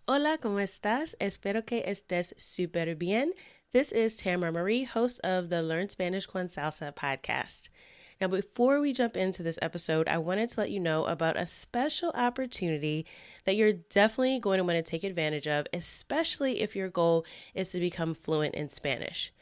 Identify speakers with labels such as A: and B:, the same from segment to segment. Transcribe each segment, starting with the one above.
A: Hola, ¿cómo estás? Espero que estés súper bien. This is Tamara Marie, host of the Learn Spanish Con Salsa podcast. Now, before we jump into this episode, I wanted to let you know about a special opportunity that you're definitely going to want to take advantage of, especially if your goal is to become fluent in Spanish.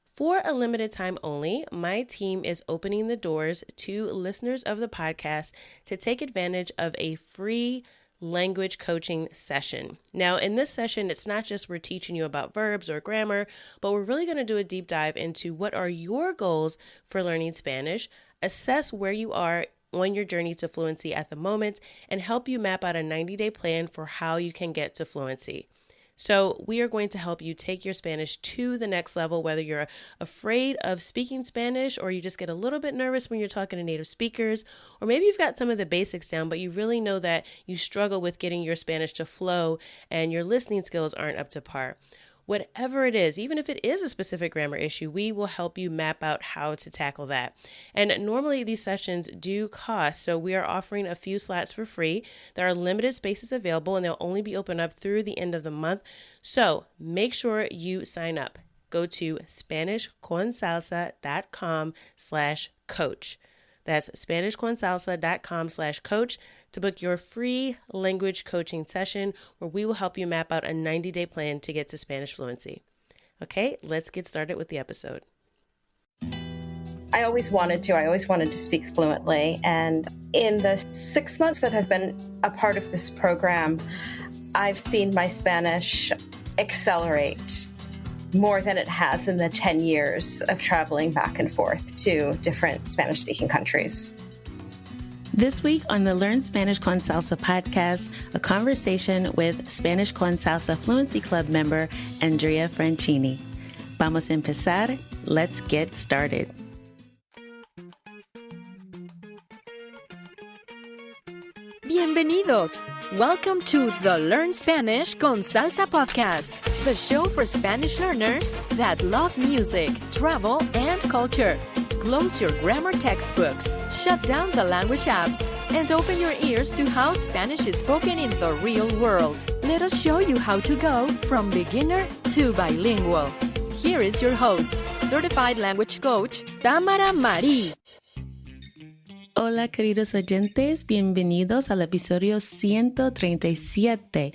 A: For a limited time only, my team is opening the doors to listeners of the podcast to take advantage of a free language coaching session. Now, in this session, it's not just we're teaching you about verbs or grammar, but we're really going to do a deep dive into what are your goals for learning Spanish, assess where you are on your journey to fluency at the moment, and help you map out a 90-day plan for how you can get to fluency. So we are going to help you take your Spanish to the next level, whether you're afraid of speaking Spanish or you just get a little bit nervous when you're talking to native speakers, or maybe you've got some of the basics down, but you really know that you struggle with getting your Spanish to flow and your listening skills aren't up to par. Whatever it is, even if it is a specific grammar issue, we will help you map out how to tackle that. And normally these sessions do cost, so we are offering a few slots for free. There are limited spaces available and they'll only be open up through the end of the month. So make sure you sign up. Go to SpanishConSalsa.com/coach. That's SpanishConSalsa.com/coach to book your free language coaching session where we will help you map out a 90-day plan to get to Spanish fluency. Okay, let's get started with the episode.
B: I always wanted to speak fluently. And in the 6 months that I've been a part of this program, I've seen my Spanish accelerate more than it has in the 10 years of traveling back and forth to different Spanish-speaking countries.
A: This week on the Learn Spanish Con Salsa podcast, a conversation with Spanish Con Salsa Fluency Club member Andrea Francini. Vamos a empezar. Let's get started.
C: Bienvenidos! Welcome to the Learn Spanish Con Salsa podcast, the show for Spanish learners that love music, travel, and culture. Close your grammar textbooks, shut down the language apps, and open your ears to how Spanish is spoken in the real world. Let us show you how to go from beginner to bilingual. Here is your host, certified language coach, Tamara Marie.
A: Hola, queridos oyentes. Bienvenidos al episodio 137.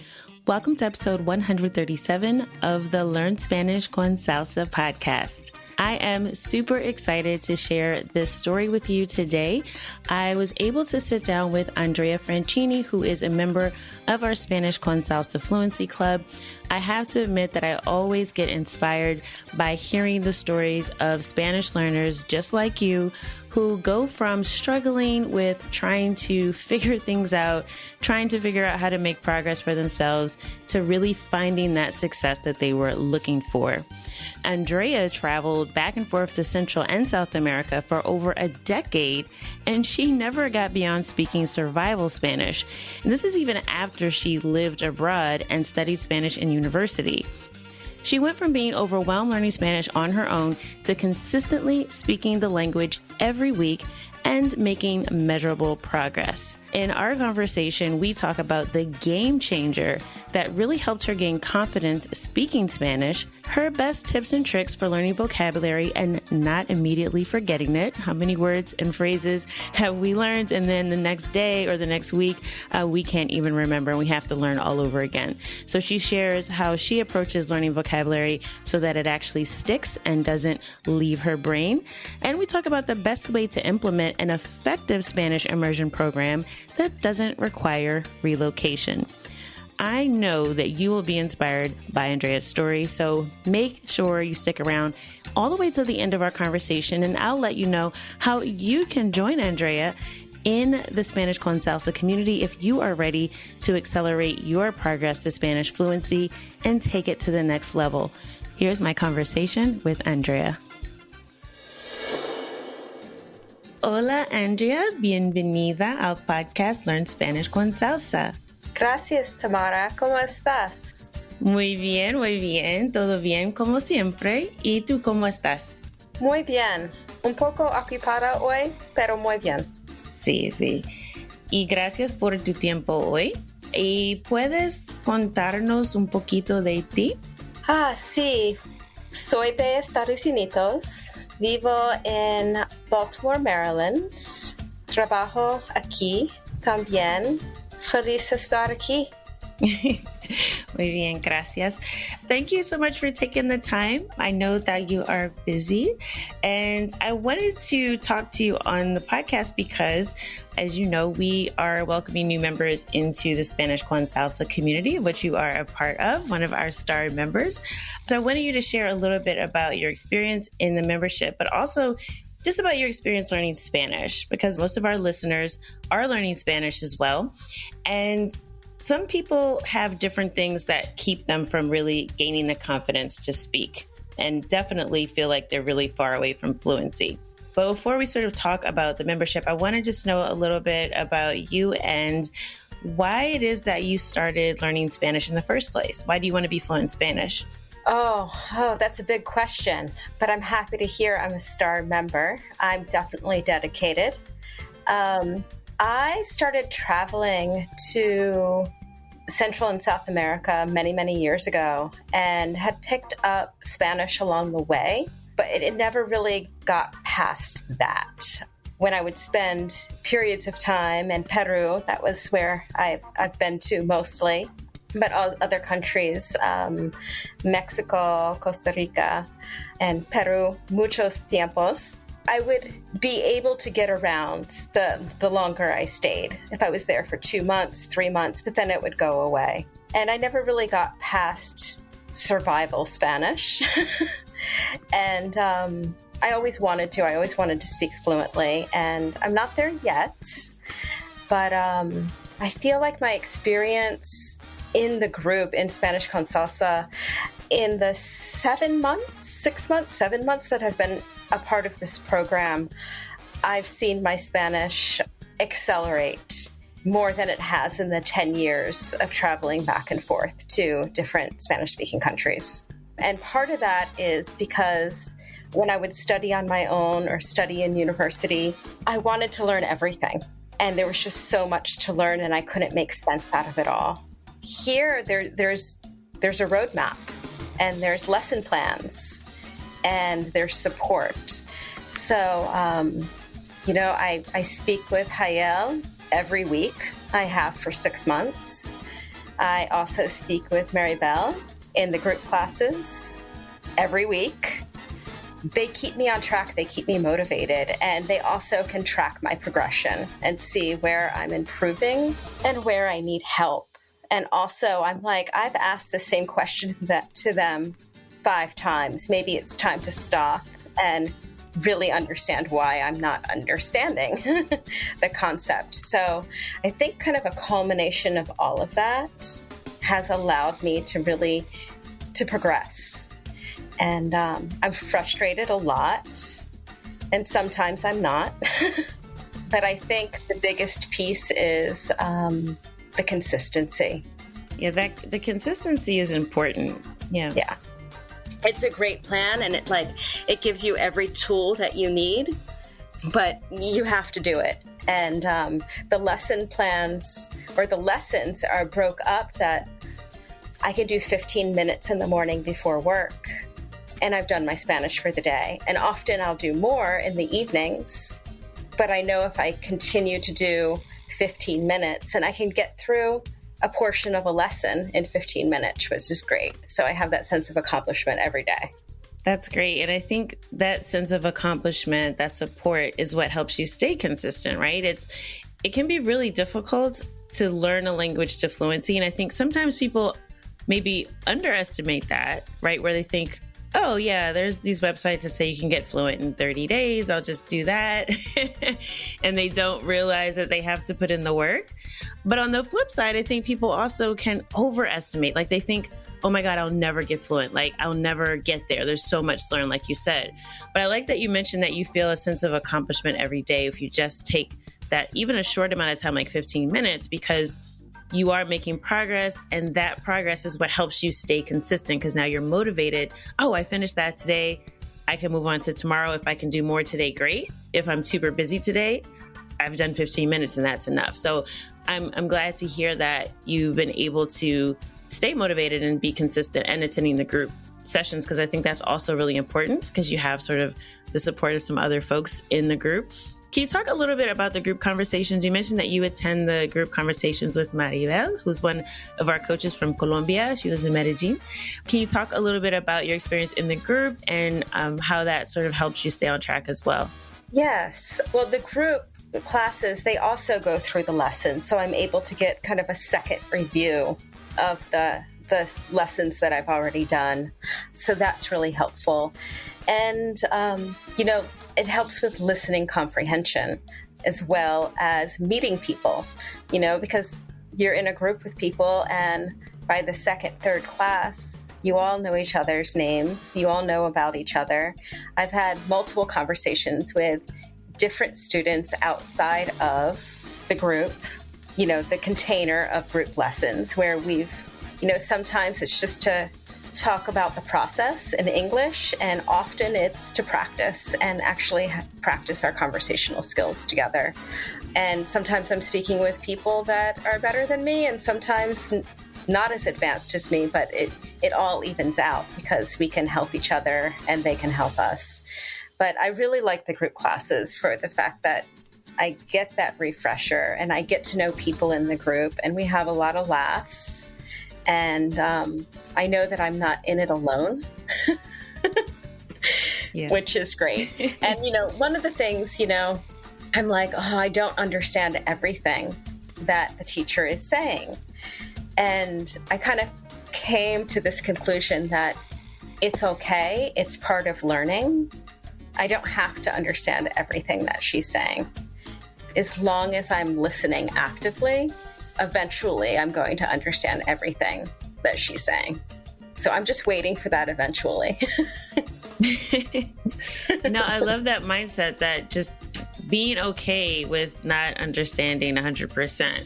A: Welcome to episode 137 of the Learn Spanish Con Salsa podcast. I am super excited to share this story with you today. I was able to sit down with Andrea Francini, who is a member of our Spanish Con Salsa Fluency Club. I have to admit that I always get inspired by hearing the stories of Spanish learners just like you who go from struggling with trying to figure things out, trying to figure out how to make progress for themselves, to really finding that success that they were looking for. Andrea traveled back and forth to Central and South America for over a decade, and she never got beyond speaking survival Spanish. And this is even after she lived abroad and studied Spanish in university. She went from being overwhelmed learning Spanish on her own to consistently speaking the language every week and making measurable progress. In our conversation, we talk about the game changer that really helped her gain confidence speaking Spanish, her best tips and tricks for learning vocabulary and not immediately forgetting it. How many words and phrases have we learned? And then the next day or the next week, we can't even remember and we have to learn all over again. So she shares how she approaches learning vocabulary so that it actually sticks and doesn't leave her brain. And we talk about the best way to implement an effective Spanish immersion program that doesn't require relocation. I know that you will be inspired by Andrea's story, so make sure you stick around all the way to the end of our conversation, and I'll let you know how you can join Andrea in the Spanish Con Salsa community if you are ready to accelerate your progress to Spanish fluency and take it to the next level. Here's my conversation with Andrea. Hola, Andrea. Bienvenida al podcast Learn Spanish Con Salsa.
B: Gracias, Tamara. ¿Cómo estás?
A: Muy bien. Todo bien como siempre. ¿Y tú cómo estás?
B: Muy bien. Un poco ocupada hoy, pero muy bien.
A: Sí. Y gracias por tu tiempo hoy. ¿Y puedes contarnos un poquito de ti?
B: Sí. Soy de Estados Unidos. Vivo en Baltimore, Maryland. Trabajo aquí también. Feliz de estar aquí.
A: Muy bien, gracias. Thank you so much for taking the time. I know that you are busy, and I wanted to talk to you on the podcast because, as you know, we are welcoming new members into the Spanish Con Salsa community, which you are a part of, one of our star members. So I wanted you to share a little bit about your experience in the membership, but also just about your experience learning Spanish, because most of our listeners are learning Spanish as well. And some people have different things that keep them from really gaining the confidence to speak, and definitely feel like they're really far away from fluency. But before we sort of talk about the membership, I want to just know a little bit about you and why it is that you started learning Spanish in the first place. Why do you want to be fluent in Spanish?
B: Oh, that's a big question, but I'm happy to hear I'm a star member. I'm definitely dedicated. I started traveling to Central and South America many, many years ago and had picked up Spanish along the way, but it never really got past that. When I would spend periods of time in Peru, that was where I've been to mostly, but all other countries, Mexico, Costa Rica, and Peru, muchos tiempos, I would be able to get around the longer I stayed. If I was there for 2 months, 3 months, but then it would go away. And I never really got past survival Spanish. And I always wanted to speak fluently, and I'm not there yet. But I feel like my experience in the group in Spanish Con Salsa in the 7 months that I've been a part of this program, I've seen my Spanish accelerate more than it has in the 10 years of traveling back and forth to different Spanish-speaking countries. And part of that is because when I would study on my own or study in university, I wanted to learn everything. And there was just so much to learn, and I couldn't make sense out of it all. Here, there's a roadmap, and there's lesson plans, and there's support. So, I speak with Hayel every week. I have for 6 months. I also speak with Maribel in the group classes every week. They keep me on track. They keep me motivated. And they also can track my progression and see where I'm improving and where I need help. And also, I've asked the same question to them 5 times. Maybe it's time to stop and really understand why I'm not understanding the concept. So I think kind of a culmination of all of that has allowed me to progress. And I'm frustrated a lot, and sometimes I'm not. But I think the biggest piece is the consistency.
A: Yeah, the consistency is important.
B: Yeah. It's a great plan, and it gives you every tool that you need, but you have to do it. And the lesson plans or the lessons are broke up that I can do 15 minutes in the morning before work, and I've done my Spanish for the day. And often I'll do more in the evenings, but I know if I continue to do 15 minutes, and I can get through a portion of a lesson in 15 minutes, which is great. So I have that sense of accomplishment every day.
A: That's great. And I think that sense of accomplishment, that support is what helps you stay consistent, right? It can be really difficult to learn a language to fluency. And I think sometimes people maybe underestimate that, right? Where they think, oh yeah, there's these websites that say you can get fluent in 30 days. I'll just do that. And they don't realize that they have to put in the work. But on the flip side, I think people also can overestimate. Like they think, oh my God, I'll never get fluent. Like I'll never get there. There's so much to learn, like you said. But I like that you mentioned that you feel a sense of accomplishment every day if you just take that even a short amount of time, like 15 minutes, because you are making progress, and that progress is what helps you stay consistent because now you're motivated. Oh, I finished that today. I can move on to tomorrow. If I can do more today, great. If I'm super busy today, I've done 15 minutes and that's enough. So I'm glad to hear that you've been able to stay motivated and be consistent and attending the group sessions, because I think that's also really important because you have sort of the support of some other folks in the group. Can you talk a little bit about the group conversations? You mentioned that you attend the group conversations with Maribel, who's one of our coaches from Colombia. She lives in Medellin. Can you talk a little bit about your experience in the group and how that sort of helps you stay on track as well?
B: Yes. Well, the group classes, they also go through the lessons. So I'm able to get kind of a second review of the lessons that I've already done. So that's really helpful. And, it helps with listening comprehension as well as meeting people, because you're in a group with people and by the second, third class, you all know each other's names. You all know about each other. I've had multiple conversations with different students outside of the group, the container of group lessons where we've, sometimes it's just to talk about the process in English, and often it's to practice and actually practice our conversational skills together. And sometimes I'm speaking with people that are better than me and sometimes not as advanced as me, but it all evens out because we can help each other and they can help us. But I really like the group classes for the fact that I get that refresher and I get to know people in the group and we have a lot of laughs. And I know that I'm not in it alone, which is great. And, one of the things, I'm like, I don't understand everything that the teacher is saying. And I kind of came to this conclusion that it's okay. It's part of learning. I don't have to understand everything that she's saying. As long as I'm listening actively, eventually I'm going to understand everything that she's saying. So I'm just waiting for that eventually.
A: No, I love that mindset, that just being okay with not understanding 100%.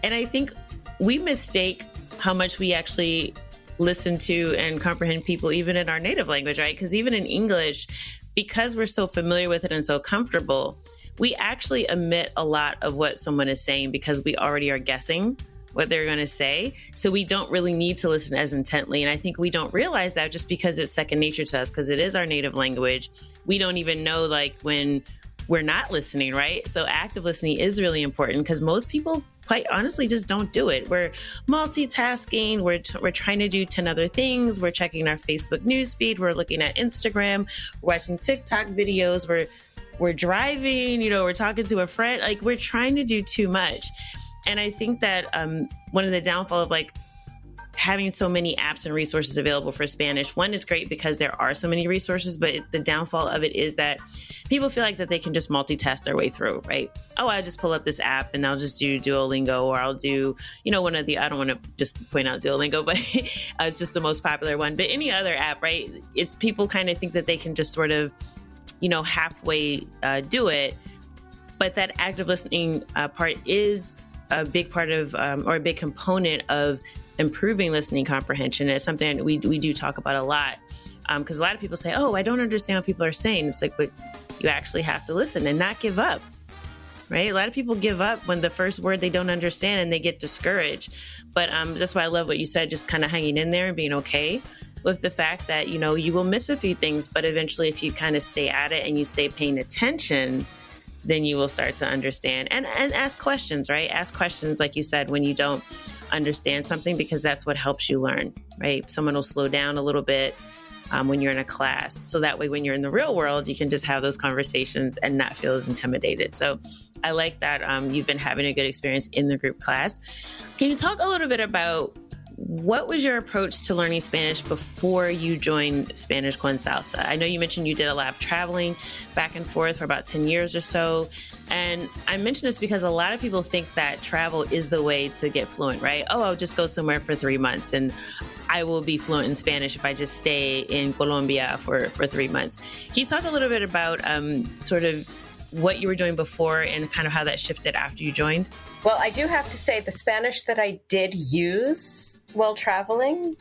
A: And I think we mistake how much we actually listen to and comprehend people, even in our native language, right? Because even in English, because we're so familiar with it and so comfortable, we actually omit a lot of what someone is saying because we already are guessing what they're going to say. So we don't really need to listen as intently. And I think we don't realize that just because it's second nature to us, because it is our native language. We don't even know when we're not listening, right? So active listening is really important because most people, quite honestly, just don't do it. We're multitasking. We're trying to do 10 other things. We're checking our Facebook newsfeed. We're looking at Instagram. We're watching TikTok videos. We're driving, we're talking to a friend, we're trying to do too much. And I think that one of the downfall of having so many apps and resources available for Spanish, one is great because there are so many resources, but the downfall of it is that people feel like that they can just multitask their way through, right? Oh, I'll just pull up this app and I'll just do Duolingo, or I'll do, I don't want to just point out Duolingo, but it's just the most popular one. But any other app, right? It's people kind of think that they can just sort of halfway do it. But that active listening part is a big part of, or a big component of improving listening comprehension. And it's something that we do talk about a lot. Because a lot of people say, I don't understand what people are saying. It's but you actually have to listen and not give up, right? A lot of people give up when the first word they don't understand and they get discouraged. But that's why I love what you said, just kind of hanging in there and being okay with the fact that, you will miss a few things, but eventually if you kind of stay at it and you stay paying attention, then you will start to understand and ask questions, right? Ask questions, like you said, when you don't understand something, because that's what helps you learn, right? Someone will slow down a little bit when you're in a class. So that way, when you're in the real world, you can just have those conversations and not feel as intimidated. So I like that you've been having a good experience in the group class. Can you talk a little bit about what was your approach to learning Spanish before you joined Spanish Con Salsa? I know you mentioned you did a lot of traveling back and forth for about 10 years or so. And I mention this because a lot of people think that travel is the way to get fluent, right? I'll just go somewhere for 3 months and I will be fluent in Spanish if I just stay in Colombia for 3 months. Can you talk a little bit about sort of what you were doing before and kind of how that shifted after you joined?
B: Well, I do have to say the Spanish that I did use while traveling,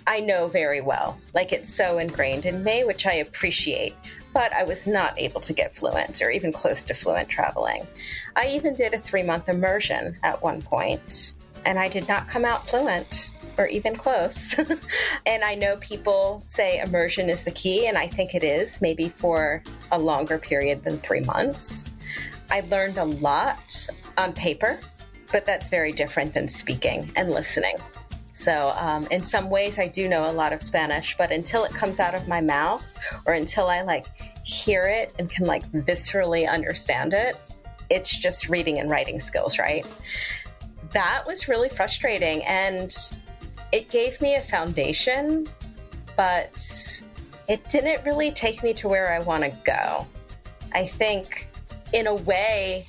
B: I know very well. It's so ingrained in me, which I appreciate. but I was not able to get fluent or even close to fluent traveling. I even did a 3-month immersion at one point, and I did not come out fluent or even close. And I know people say immersion is the key, and I think it is, maybe for a longer period than 3 months. I learned a lot on paper, but that's very different than speaking and listening. So in some ways, I do know a lot of Spanish, but until it comes out of my mouth or until I hear it and can viscerally understand it, it's just reading and writing skills, right? That was really frustrating, and it gave me a foundation, but it didn't really take me to where I want to go. I think in a way,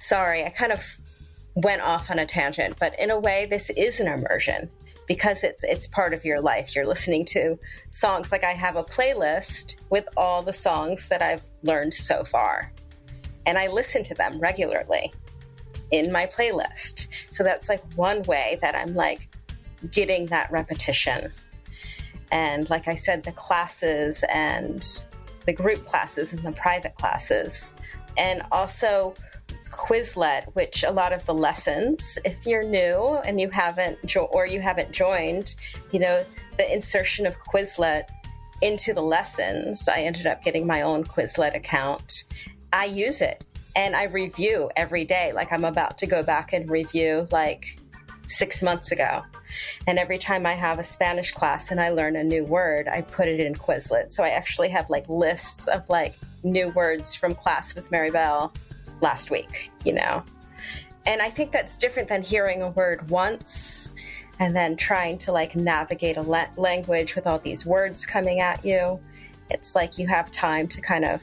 B: sorry, I kind of went off on a tangent, but in a way, this is an immersion because it's part of your life. You're listening to songs. I have a playlist with all the songs that I've learned so far, and I listen to them regularly in my playlist. So that's one way that I'm getting that repetition. And like I said, the classes and the group classes and the private classes, and also Quizlet, which a lot of the lessons, if you're new and you haven't joined, the insertion of Quizlet into the lessons, I ended up getting my own Quizlet account. I use it and I review every day. I'm about to go back and review 6 months ago. And every time I have a Spanish class and I learn a new word, I put it in Quizlet. So I actually have lists of new words from class with Maribel last week, And I think that's different than hearing a word once and then trying to navigate a language with all these words coming at you. It's you have time to kind of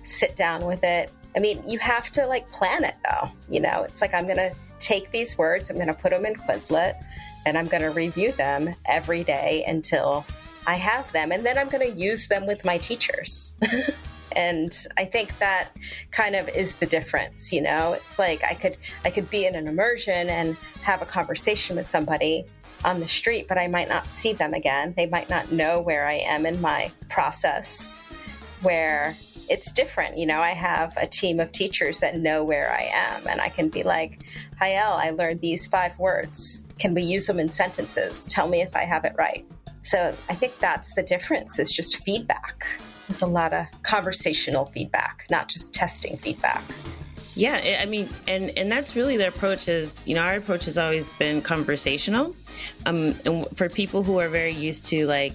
B: sit down with it. I mean, you have to plan it though, It's I'm going to take these words, I'm going to put them in Quizlet, and I'm going to review them every day until I have them. And then I'm going to use them with my teachers. And I think that kind of is the difference, It's I could be in an immersion and have a conversation with somebody on the street, but I might not see them again. They might not know where I am in my process, where it's different. I have a team of teachers that know where I am, and I can be hi, Elle, I learned these 5 words. Can we use them in sentences? Tell me if I have it right. So I think that's the difference, is just feedback. There's a lot of conversational feedback, not just testing feedback.
A: Yeah, I mean, and that's really the approach is, our approach has always been conversational. And for people who are very used to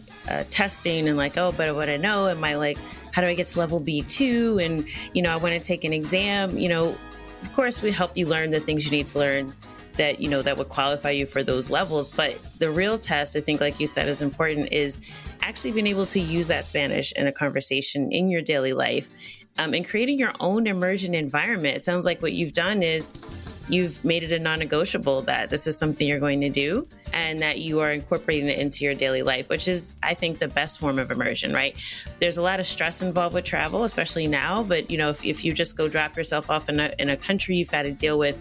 A: testing and oh, but what I know, and my how do I get to level B2? And, I want to take an exam, of course we help you learn the things you need to learn that, that would qualify you for those levels. But the real test, I think, like you said, is important, is actually being able to use that Spanish in a conversation in your daily life, and creating your own immersion environment. It sounds like what you've done is you've made it a non-negotiable that this is something you're going to do and that you are incorporating it into your daily life, which is, I think, the best form of immersion, right? There's a lot of stress involved with travel, especially now. But, if you just go drop yourself off in a country, you've got to deal with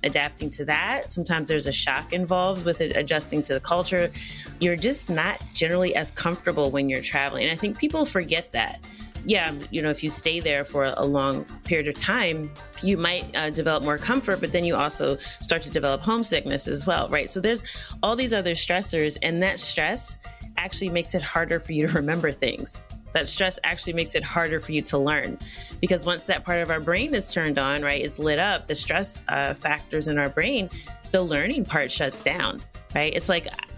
A: adapting to that. Sometimes there's a shock involved with it, adjusting to the culture. You're just not generally as comfortable when you're traveling. And I think people forget that. Yeah, if you stay there for a long period of time, you might develop more comfort, but then you also start to develop homesickness as well, right? So there's all these other stressors, and that stress actually makes it harder for you to remember things. That stress actually makes it harder for you to learn, because once that part of our brain is turned on, right, is lit up, the stress factors in our brain, the learning part shuts down, right? It's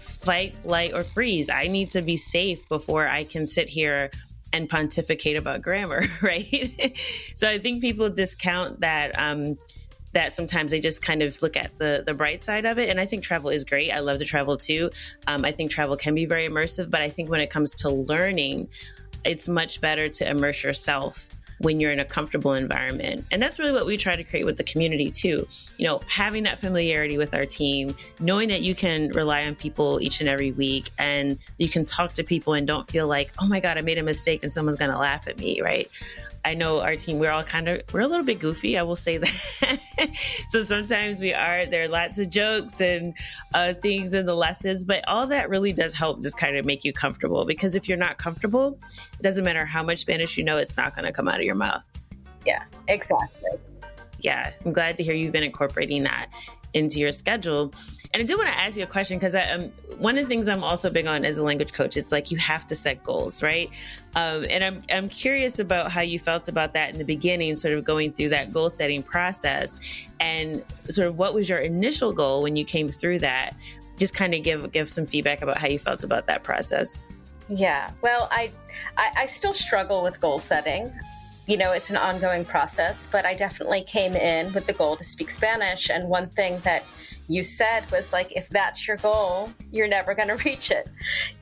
A: fight, flight, or freeze. I need to be safe before I can sit here and pontificate about grammar, right? So I think people discount that, that sometimes they just kind of look at the bright side of it. And I think travel is great. I love to travel too. I think travel can be very immersive, but I think when it comes to learning, it's much better to immerse yourself when you're in a comfortable environment. And that's really what we try to create with the community too. Having that familiarity with our team, knowing that you can rely on people each and every week, and you can talk to people and don't feel oh my God, I made a mistake and someone's going to laugh at me, right? I know our team, we're a little bit goofy. I will say that. So sometimes there are lots of jokes and things in the lessons, but all that really does help just kind of make you comfortable, because if you're not comfortable, it doesn't matter how much Spanish you know, it's not going to come out of your mouth.
B: Yeah, exactly.
A: Yeah, I'm glad to hear you've been incorporating that into your schedule. And I do want to ask you a question, because one of the things I'm also big on as a language coach is like you have to set goals, right? And I'm curious about how you felt about that in the beginning, sort of going through that goal setting process, and sort of what was your initial goal when you came through that? Just kind of give some feedback about how you felt about that process.
B: Yeah, well, I still struggle with goal setting. You know, it's an ongoing process, but I definitely came in with the goal to speak Spanish. And one thing that you said was like, if that's your goal, you're never going to reach it.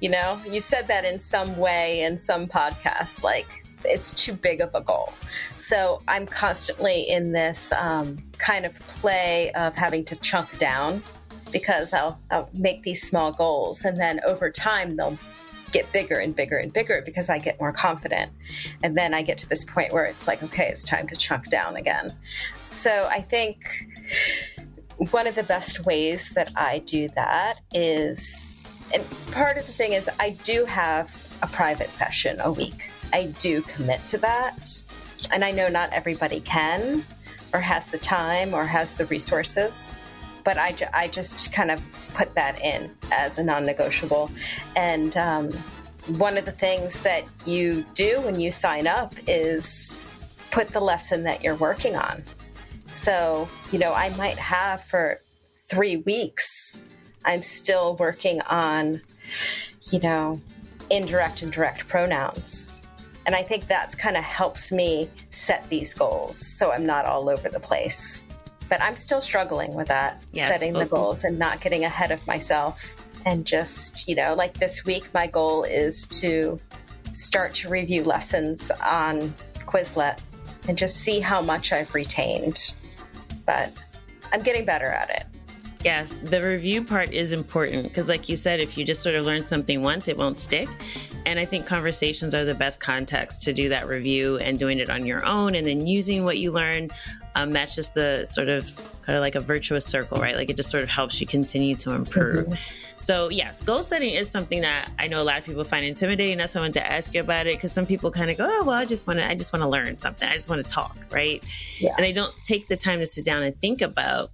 B: You know, you said that in some way in some podcasts, like it's too big of a goal. So I'm constantly in this kind of play of having to chunk down, because I'll make these small goals, and then over time they'll get bigger and bigger and bigger because I get more confident. And then I get to this point where it's like, okay, it's time to chunk down again. So I think one of the best ways that I do that is, and part of the thing is I do have a private session a week. I do commit to that. And I know not everybody can, or has the time, or has the resources. But I just kind of put that in as a non-negotiable. And one of the things that you do when you sign up is put the lesson that you're working on. So, you know, I might have for 3 weeks, I'm still working on, you know, indirect and direct pronouns. And I think that's kind of helps me set these goals so I'm not all over the place. But I'm still struggling with that, setting the goals and not getting ahead of myself. And just, you know, like this week, my goal is to start to review lessons on Quizlet and just see how much I've retained. But I'm getting better at it.
A: Yes, the review part is important, because like you said, if you just sort of learn something once, it won't stick. And I think conversations are the best context to do that review, and doing it on your own and then using what you learn. That's just the sort of kind of like a virtuous circle, right? Like it just sort of helps you continue to improve. Mm-hmm. So yes, goal setting is something that I know a lot of people find intimidating. That's why I wanted to ask you about it, because some people kind of go, oh, well, I just want to learn something. I just want to talk, right? Yeah. And they don't take the time to sit down and think about,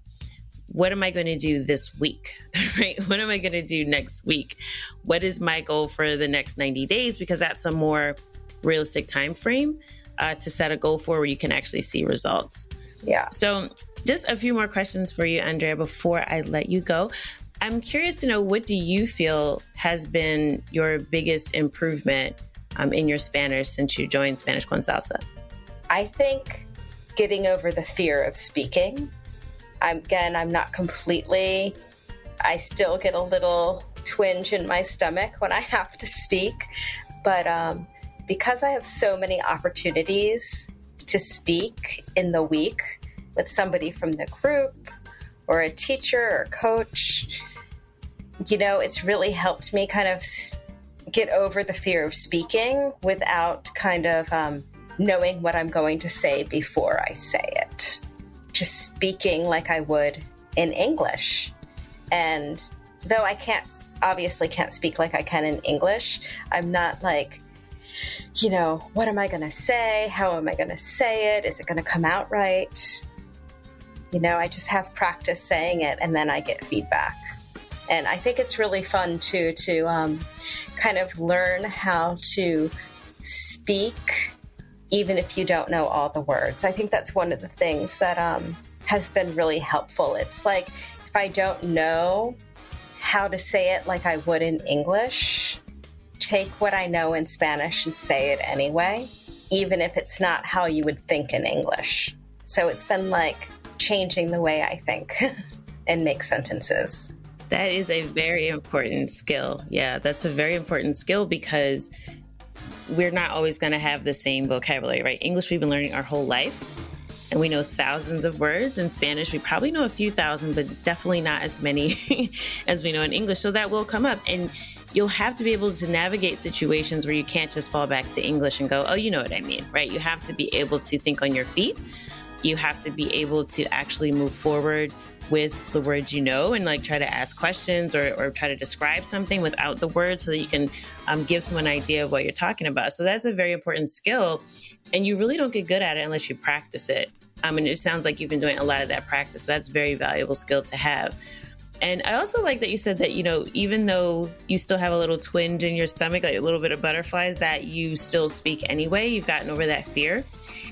A: what am I going to do this week, right? What am I going to do next week? What is my goal for the next 90 days? Because that's a more realistic time frame to set a goal for, where you can actually see results.
B: Yeah.
A: So just a few more questions for you, Andrea, before I let you go. I'm curious to know, what do you feel has been your biggest improvement in your Spanish since you joined Spanish Con Salsa?
B: I think getting over the fear of speaking. I'm not completely, I still get a little twinge in my stomach when I have to speak. But because I have so many opportunities to speak in the week with somebody from the group or a teacher or coach, you know, it's really helped me kind of get over the fear of speaking without kind of knowing what I'm going to say before I say it. Just speaking like I would in English. And though I obviously can't speak like I can in English, I'm not like, you know, what am I going to say? How am I going to say it? Is it going to come out right? You know, I just have practice saying it, and then I get feedback. And I think it's really fun to kind of learn how to speak even if you don't know all the words. I think that's one of the things that has been really helpful. It's like, if I don't know how to say it like I would in English, take what I know in Spanish and say it anyway, even if it's not how you would think in English. So it's been like changing the way I think and make sentences.
A: That is a very important skill. Yeah, that's a very important skill, because we're not always going to have the same vocabulary, right? English we've been learning our whole life. and we know thousands of words. In Spanish, we probably know a few thousand, but definitely not as many as we know in English. So that will come up, and you'll have to be able to navigate situations where you can't just fall back to English and go, oh, you know what I mean, right? You have to be able to think on your feet. You have to be able to actually move forward with the words you know, and like try to ask questions or try to describe something without the words so that you can give someone an idea of what you're talking about. So that's a very important skill, and you really don't get good at it unless you practice it. And it sounds like you've been doing a lot of that practice. So that's a very valuable skill to have. And I also like that you said that, even though you still have a little twinge in your stomach, like a little bit of butterflies, that you still speak anyway. You've gotten over that fear.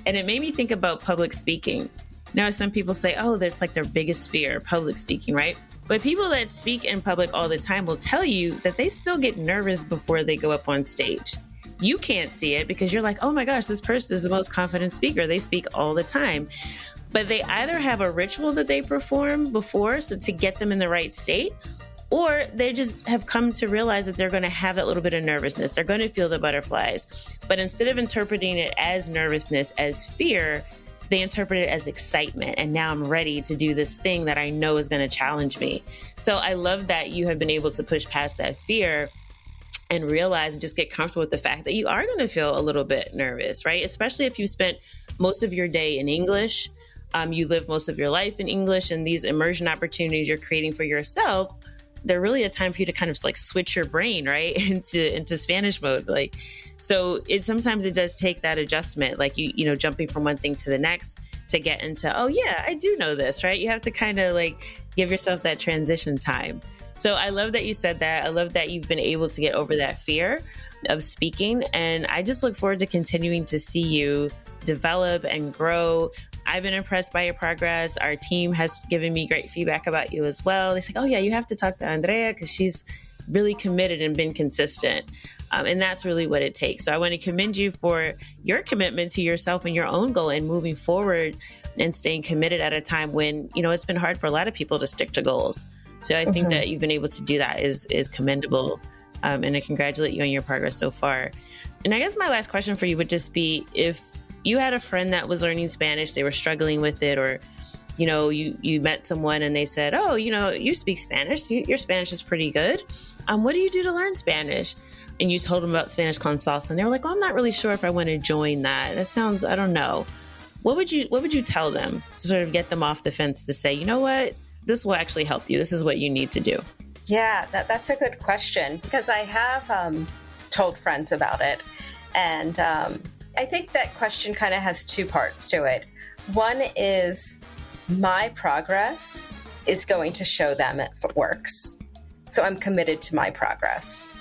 A: And it made me think about public speaking. Now, some people say, oh, that's like their biggest fear, public speaking, right? But people that speak in public all the time will tell you that they still get nervous before they go up on stage. You can't see it because you're like, oh my gosh, this person is the most confident speaker. They speak all the time. But they either have a ritual that they perform before, so to get them in the right state, or they just have come to realize that they're going to have that little bit of nervousness. They're going to feel the butterflies. But instead of interpreting it as nervousness, as fear, they interpret it as excitement. And now I'm ready to do this thing that I know is going to challenge me. So I love that you have been able to push past that fear and realize and just get comfortable with the fact that you are going to feel a little bit nervous, right? Especially if you spent most of your day in English. You live most of your life in English, and these immersion opportunities you're creating for yourself, they're really a time for you to kind of like switch your brain, right, into Spanish mode. Like, so sometimes it does take that adjustment, like you jumping from one thing to the next to get into, oh yeah, I do know this, right? You have to kind of like give yourself that transition time. So I love that you said that. I love that you've been able to get over that fear of speaking, and I just look forward to continuing to see you develop and grow. I've been impressed by your progress. Our team has given me great feedback about you as well. They say, oh yeah, you have to talk to Andrea because she's really committed and been consistent. And that's really what it takes. So I want to commend you for your commitment to yourself and your own goal and moving forward and staying committed at a time when, it's been hard for a lot of people to stick to goals. So I think that you've been able to do that is commendable. And I congratulate you on your progress so far. And I guess my last question for you would just be, if you had a friend that was learning Spanish, they were struggling with it, or, you met someone and they said, oh, you speak Spanish, your Spanish is pretty good. What do you do to learn Spanish? And you told them about Spanish Con Salsa, and they were like, oh, I'm not really sure if I want to join that. That sounds, I don't know. What would you tell them to sort of get them off the fence to say, you know what, this will actually help you. This is what you need to do.
B: Yeah, that's a good question, because I have told friends about it. And I think that question kind of has two parts to it. One is my progress is going to show them if it works. So I'm committed to my progress.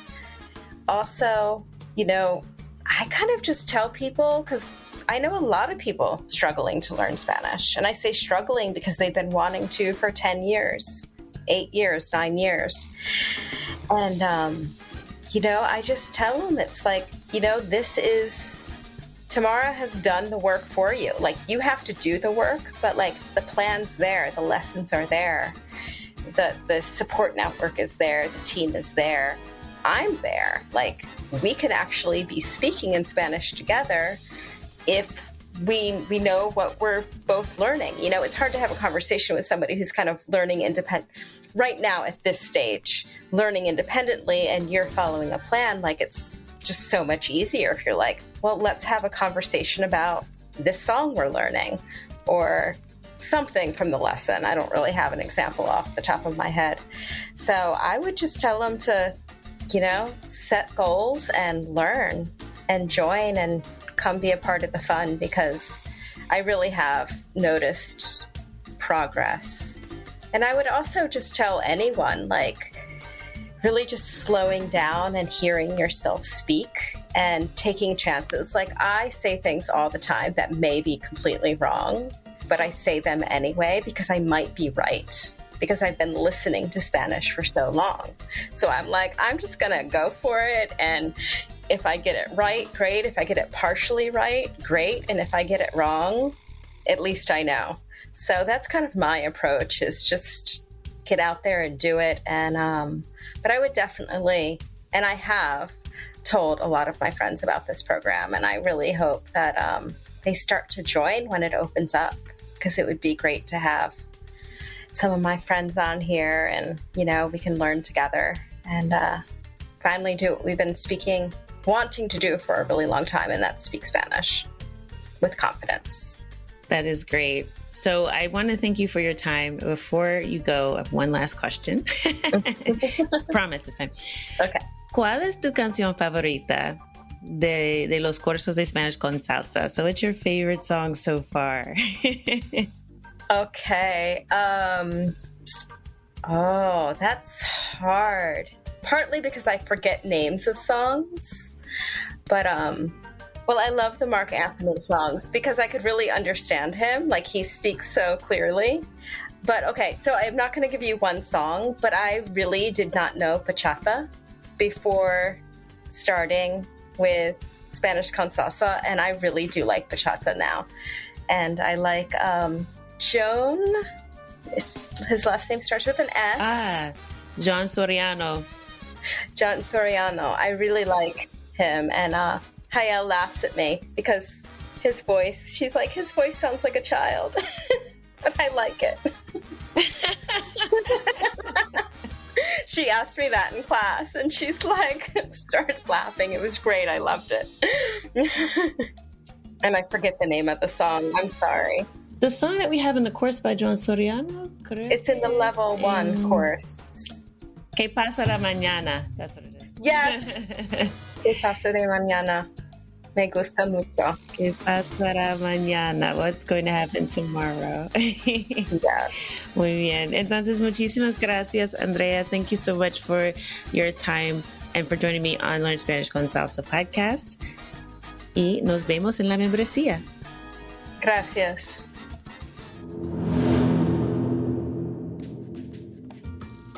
B: Also, I kind of just tell people, because I know a lot of people struggling to learn Spanish. And I say struggling because they've been wanting to for 10 years, 8 years, 9 years. And, I just tell them it's like, Tamara has done the work for you. Like, you have to do the work, but like the plan's there, the lessons are there, the support network is there, the team is there, I'm there. Like, we can actually be speaking in Spanish together if we know what we're both learning. It's hard to have a conversation with somebody who's kind of learning right now at this stage, learning independently, and you're following a plan. Like, it's just so much easier if you're like, well, let's have a conversation about this song we're learning or something from the lesson. I don't really have an example off the top of my head. So I would just tell them to, set goals and learn and join and come be a part of the fun, because I really have noticed progress. And I would also just tell anyone, like, really just slowing down and hearing yourself speak and taking chances. Like, I say things all the time that may be completely wrong, but I say them anyway because I might be right, because I've been listening to Spanish for so long. So I'm like, I'm just going to go for it. And if I get it right, great. If I get it partially right, great. And if I get it wrong, at least I know. So that's kind of my approach, is just get out there and do it. And, but I would definitely, and I have told a lot of my friends about this program, and I really hope that they start to join when it opens up. because it would be great to have some of my friends on here and, we can learn together and finally do what we've been wanting to do for a really long time, and that's speak Spanish with confidence.
A: That is great. So I want to thank you for your time. Before you go, I have one last question. Promise this time.
B: Okay.
A: ¿Cuál es tu canción favorita de los cursos de Spanish con Salsa? So what's your favorite song so far?
B: Okay. That's hard. Partly because I forget names of songs, but I love the Mark Anthony songs because I could really understand him. Like, he speaks so clearly. But okay, so I'm not going to give you one song, but I really did not know bachata before starting with Spanish Con Salsa, and I really do like bachata now. And I like Joan. His last name starts with an S.
A: John Soriano.
B: John Soriano. I really like him. And Hayel laughs at me because his voice sounds like a child. But I like it. She asked me that in class, and she's like, starts laughing. It was great. I loved it. And I forget the name of the song. I'm sorry.
A: The song that we have in the course by John Soriano?
B: It's in the level 1 course.
A: ¿Qué pasará mañana? That's what it is.
B: Yes. ¿Qué pasará mañana? Me gusta mucho.
A: ¿Qué pasará mañana? What's going to happen tomorrow?
B: Yes.
A: Muy bien. Entonces, muchísimas gracias, Andrea. Thank you so much for your time and for joining me on Learn Spanish con Salsa podcast. Y nos vemos en la membresía.
B: Gracias.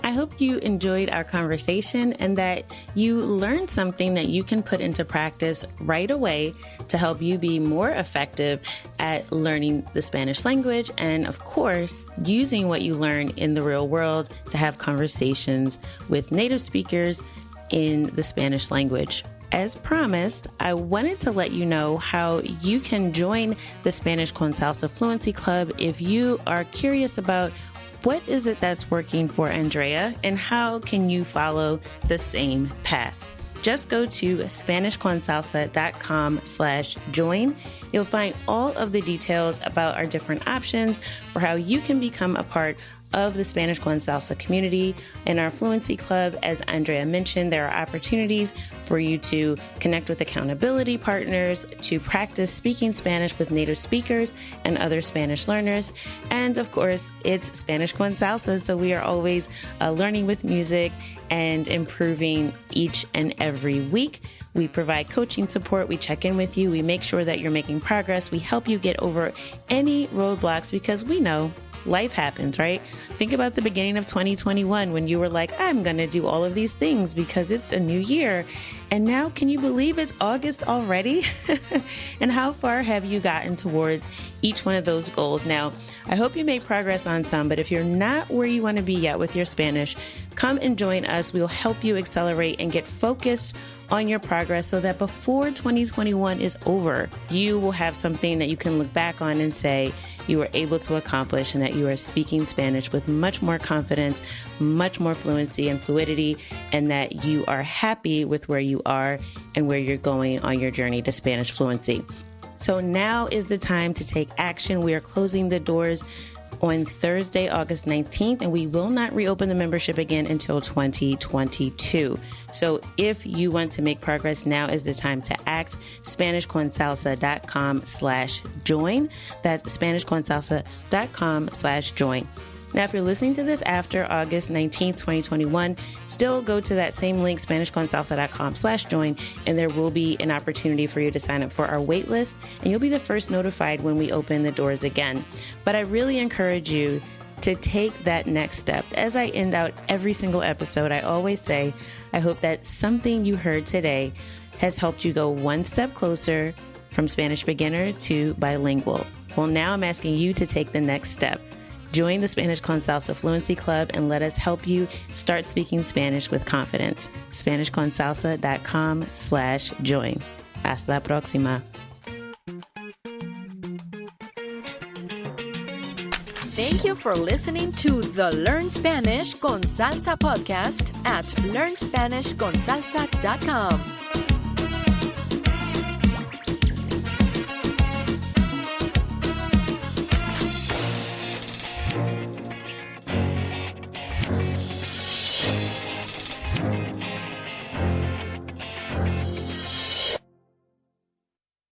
A: I hope you enjoyed our conversation and that you learned something that you can put into practice right away to help you be more effective at learning the Spanish language and, of course, using what you learn in the real world to have conversations with native speakers in the Spanish language. As promised, I wanted to let you know how you can join the Spanish Con Salsa Fluency Club if you are curious about what is it that's working for Andrea and how can you follow the same path. Just go to SpanishConSalsa.com/join. You'll find all of the details about our different options for how you can become a part of the Spanish Con Salsa community. In our Fluency Club, as Andrea mentioned, there are opportunities for you to connect with accountability partners, to practice speaking Spanish with native speakers and other Spanish learners. And of course, it's Spanish Con Salsa, so we are always learning with music and improving each and every week. We provide coaching support. We check in with you. We make sure that you're making progress. We help you get over any roadblocks because we know life happens, right? Think about the beginning of 2021 when you were like, I'm going to do all of these things because it's a new year. And now, can you believe it's August already? And how far have you gotten towards each one of those goals? Now, I hope you make progress on some, but if you're not where you want to be yet with your Spanish, come and join us. We'll help you accelerate and get focused on your progress so that before 2021 is over, you will have something that you can look back on and say you were able to accomplish and that you are speaking Spanish with much more confidence, much more fluency and fluidity, and that you are happy with where you are and where you're going on your journey to Spanish fluency. So now is the time to take action. We are closing the doors on Thursday, August 19th, and we will not reopen the membership again until 2022. So if you want to make progress, now is the time to act. SpanishConSalsa.com/join. That's SpanishConSalsa.com/join. Now, if you're listening to this after August 19th, 2021, still go to that same link, SpanishConSalsa.com/join, and there will be an opportunity for you to sign up for our wait list, and you'll be the first notified when we open the doors again. But I really encourage you to take that next step. As I end out every single episode, I always say, I hope that something you heard today has helped you go one step closer from Spanish beginner to bilingual. Well, now I'm asking you to take the next step. Join the Spanish Con Salsa Fluency Club and let us help you start speaking Spanish with confidence. SpanishConSalsa.com/join. Hasta la próxima.
C: for listening to the Learn Spanish Con Salsa podcast at learnspanishconsalsa.com.